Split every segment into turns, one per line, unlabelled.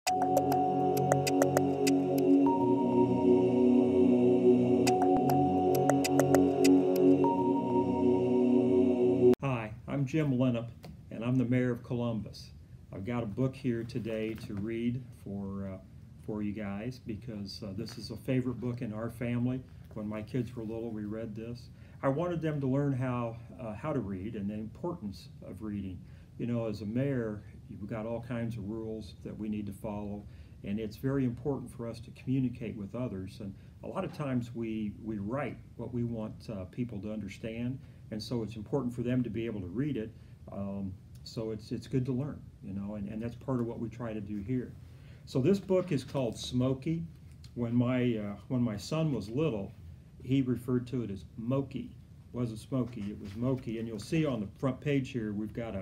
Hi, I'm Jim Lienhoop, and I'm the mayor of Columbus. I've got a book here today to read for you guys because this is a favorite book in our family. When my kids were little, we read this. I wanted them to learn how to read and the importance of reading. You know, as a mayor, you've got all kinds of rules that we need to follow, and it's very important for us to communicate with others. And a lot of times we write what we want people to understand, and so it's important for them to be able to read it. So it's good to learn, you know, and that's part of what we try to do here. So this book is called Smokey. When my son was little, he referred to it as Mokey. It wasn't Smokey, it was Mokey. And you'll see on the front page here, we've got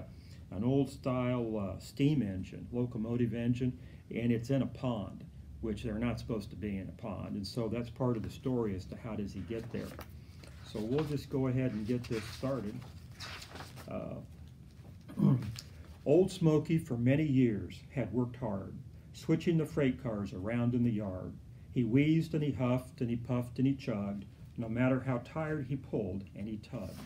an old style steam engine, locomotive engine, and it's in a pond, which they're not supposed to be in a pond. And so that's part of the story as to how does he get there. So we'll just go ahead and get this started. Old Smokey for many years had worked hard, switching the freight cars around in the yard. He wheezed and he huffed and he puffed and he chugged, no matter how tired he pulled and he tugged.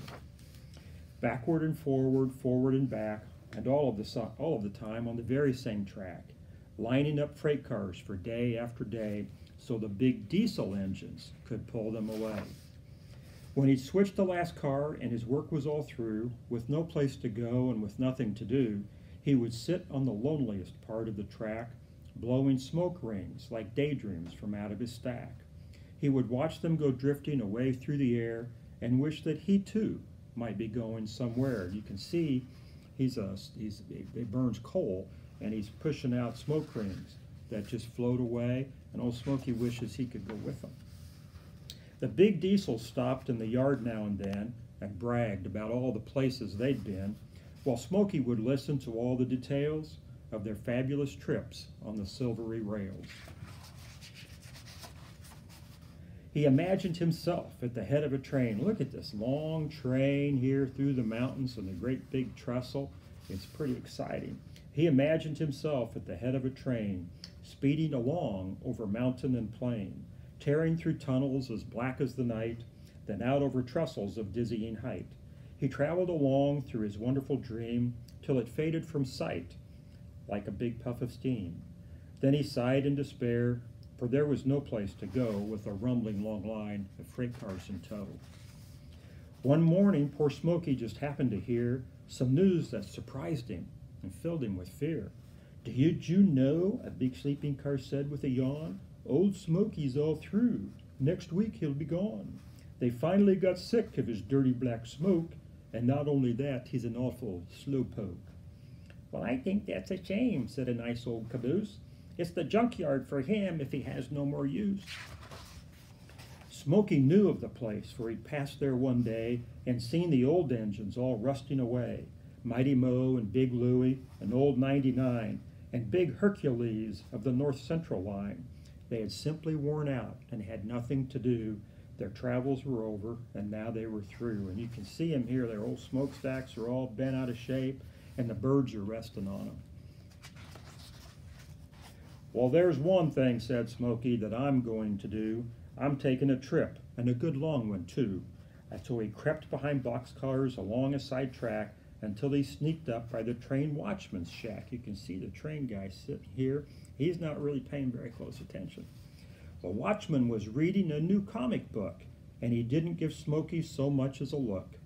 Backward and forward, forward and back, and all of the time on the very same track, lining up freight cars for day after day so the big diesel engines could pull them away. When he'd switched the last car and his work was all through, with no place to go and with nothing to do, he would sit on the loneliest part of the track, blowing smoke rings like daydreams from out of his stack. He would watch them go drifting away through the air and wish that he too might be going somewhere. You can see he burns coal and he's pushing out smoke rings that just float away, and old Smokey wishes he could go with them. The big diesels stopped in the yard now and then and bragged about all the places they'd been, while Smokey would listen to all the details of their fabulous trips on the silvery rails. He imagined himself at the head of a train. Look at this long train here through the mountains and the great big trestle. It's pretty exciting. He imagined himself at the head of a train, speeding along over mountain and plain, tearing through tunnels as black as the night, then out over trestles of dizzying height. He traveled along through his wonderful dream till it faded from sight like a big puff of steam. Then he sighed in despair, for there was no place to go with a rumbling long line of freight cars in tow. One morning, poor Smokey just happened to hear some news that surprised him and filled him with fear. "Did you know," a big sleeping car said with a yawn, "Old Smokey's all through. Next week he'll be gone. They finally got sick of his dirty black smoke, and not only that, he's an awful slowpoke." "Well, I think that's a shame," said a nice old caboose. "It's the junkyard for him if he has no more use." Smokey knew of the place, for he'd passed there one day and seen the old engines all rusting away. Mighty Mo and Big Louie and Old 99 and Big Hercules of the North Central line. They had simply worn out and had nothing to do. Their travels were over, and now they were through. And you can see them here. Their old smokestacks are all bent out of shape, and the birds are resting on them. "Well, there's one thing," said Smokey, "that I'm going to do. I'm taking a trip, and a good long one, too." And so he crept behind boxcars along a side track until he sneaked up by the train watchman's shack. You can see the train guy sitting here. He's not really paying very close attention. The watchman was reading a new comic book, and he didn't give Smokey so much as a look.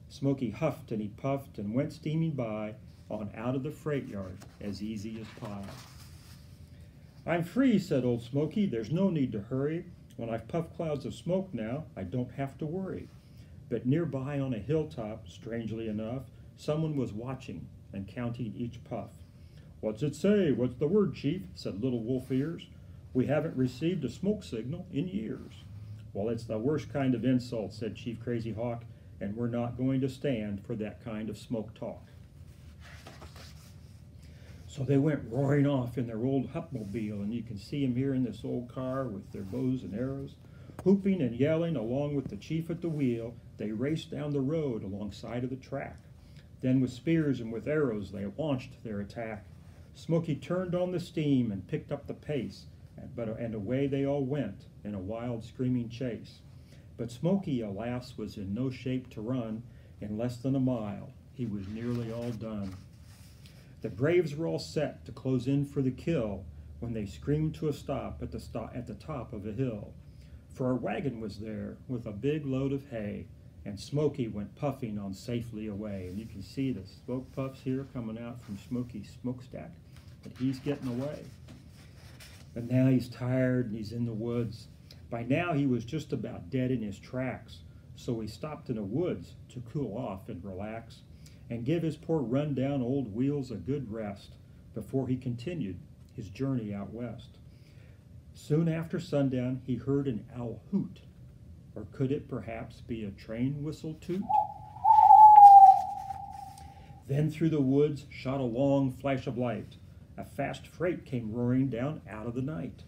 Smokey huffed and he puffed and went steaming by on out of the freight yard as easy as pie. "I'm free," said old Smokey. "There's no need to hurry. When I've puffed clouds of smoke now, I don't have to worry." But nearby on a hilltop, strangely enough, someone was watching and counting each puff. "What's it say? What's the word, Chief?" said Little Wolf Ears. "We haven't received a smoke signal in years." "Well, it's the worst kind of insult," said Chief Crazy Hawk, "and we're not going to stand for that kind of smoke talk." So they went roaring off in their old Hupmobile, and you can see them here in this old car with their bows and arrows. Whooping and yelling along with the chief at the wheel, they raced down the road alongside of the track. Then with spears and with arrows they launched their attack. Smokey turned on the steam and picked up the pace, and away they all went in a wild screaming chase. But Smokey, alas, was in no shape to run. In less than a mile, he was nearly all done. The braves were all set to close in for the kill when they screamed to a stop at the top of a hill. For a wagon was there with a big load of hay, and Smokey went puffing on safely away. And you can see the smoke puffs here coming out from Smokey's smokestack, but he's getting away. But now he's tired and he's in the woods. By now he was just about dead in his tracks, so he stopped in the woods to cool off and relax and give his poor run-down old wheels a good rest before he continued his journey out west. Soon after sundown he heard an owl hoot, or could it perhaps be a train whistle toot? Then through the woods shot a long flash of light. A fast freight came roaring down out of the night.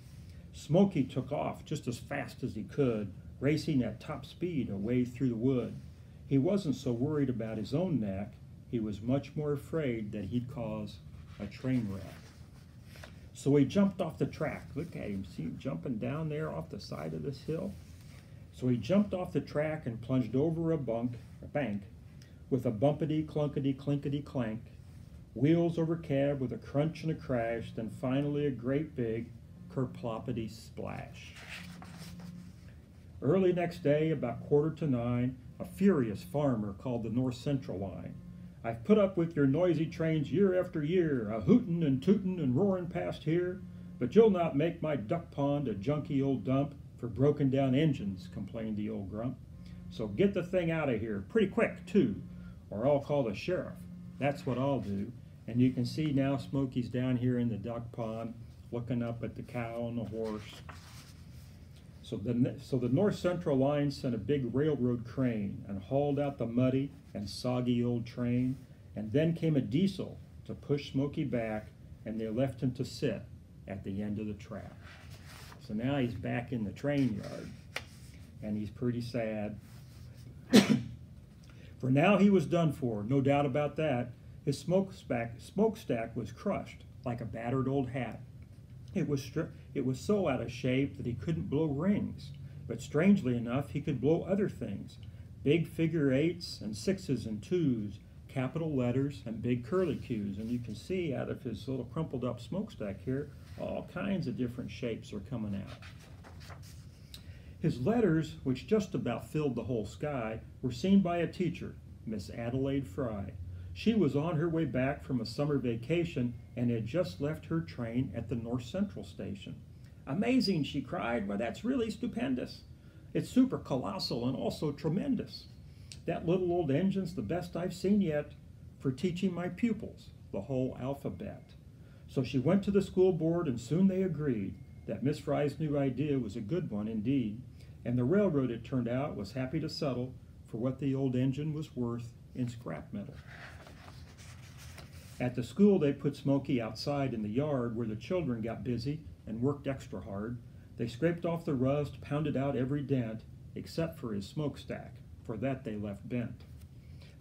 Smokey took off just as fast as he could, racing at top speed away through the wood. He wasn't so worried about his own neck. He was much more afraid that he'd cause a train wreck. So he jumped off the track. Look at him, see him jumping down there off the side of this hill? So he jumped off the track and plunged over a bank, with a bumpity, clunkety, clinkety, clank, wheels over cab with a crunch and a crash, then finally a great big kerploppity splash. Early next day, about 8:45, a furious farmer called the North Central line. I've put up with your noisy trains year after year, a hootin' and tootin' and roaring past here, but you'll not make my duck pond a junky old dump for broken down engines, complained the old grump. So get the thing out of here, pretty quick too, or I'll call the sheriff. That's what I'll do. And you can see now Smokey's down here in the duck pond, looking up at the cow and the horse. So the North Central line sent a big railroad crane and hauled out the muddy and soggy old train, and then came a diesel to push Smokey back, and they left him to sit at the end of the track. So now he's back in the train yard, and he's pretty sad. For now he was done for, no doubt about that. His smokestack was crushed like a battered old hat. It was so out of shape that he couldn't blow rings, but strangely enough he could blow other things, big figure 8s and 6s and 2s, capital letters and big curlicues. And you can see out of his little crumpled up smokestack here, all kinds of different shapes are coming out. His letters, which just about filled the whole sky, were seen by a teacher, Miss Adelaide Fry. She was on her way back from a summer vacation and had just left her train at the North Central station. Amazing, she cried. Why, that's really stupendous. It's super colossal and also tremendous. That little old engine's the best I've seen yet for teaching my pupils the whole alphabet. So she went to the school board, and soon they agreed that Miss Fry's new idea was a good one indeed, and the railroad, it turned out, was happy to settle for what the old engine was worth in scrap metal. At the school, they put Smokey outside in the yard where the children got busy and worked extra hard. They scraped off the rust, pounded out every dent, except for his smokestack. For that they left bent.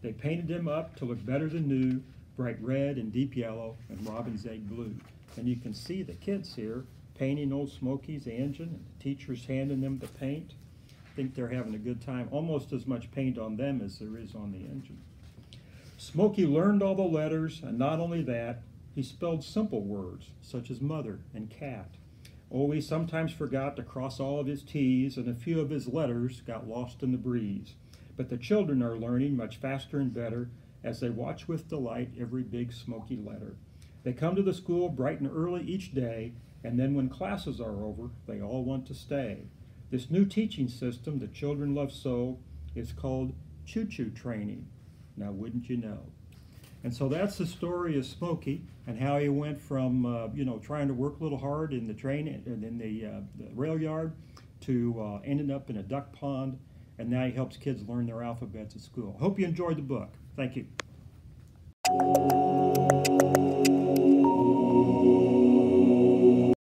They painted him up to look better than new, bright red and deep yellow and robin's egg blue. And you can see the kids here painting old Smokey's engine, and the teacher's handing them the paint. I think they're having a good time, almost as much paint on them as there is on the engine. Smokey learned all the letters, and not only that, he spelled simple words such as mother and cat. Oh, he sometimes forgot to cross all of his T's, and a few of his letters got lost in the breeze. But the children are learning much faster and better as they watch with delight every big Smokey letter. They come to the school bright and early each day, and then when classes are over, they all want to stay. This new teaching system the children love so is called choo-choo training. Now, wouldn't you know? And so that's the story of Smokey and how he went from, trying to work a little hard in the train and in the rail yard to ending up in a duck pond, and now he helps kids learn their alphabets at school. I hope you enjoyed the book. Thank you.